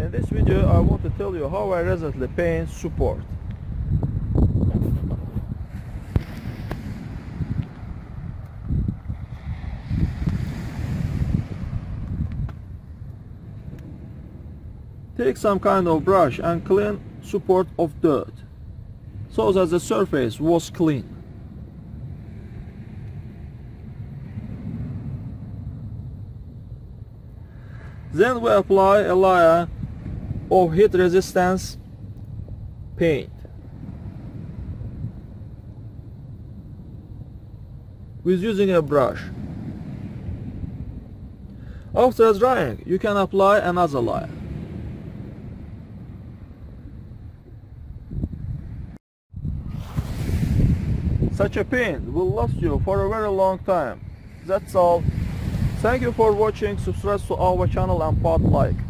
In this video I want to tell you how I recently paint support. Take some kind of brush and clean support of dirt so that the surface was clean. Then we apply a layer of heat resistance paint with using a brush. After drying, you can apply another layer. Such a paint will last you for a very long time. That's all. Thank you for watching. Subscribe to our channel and put like.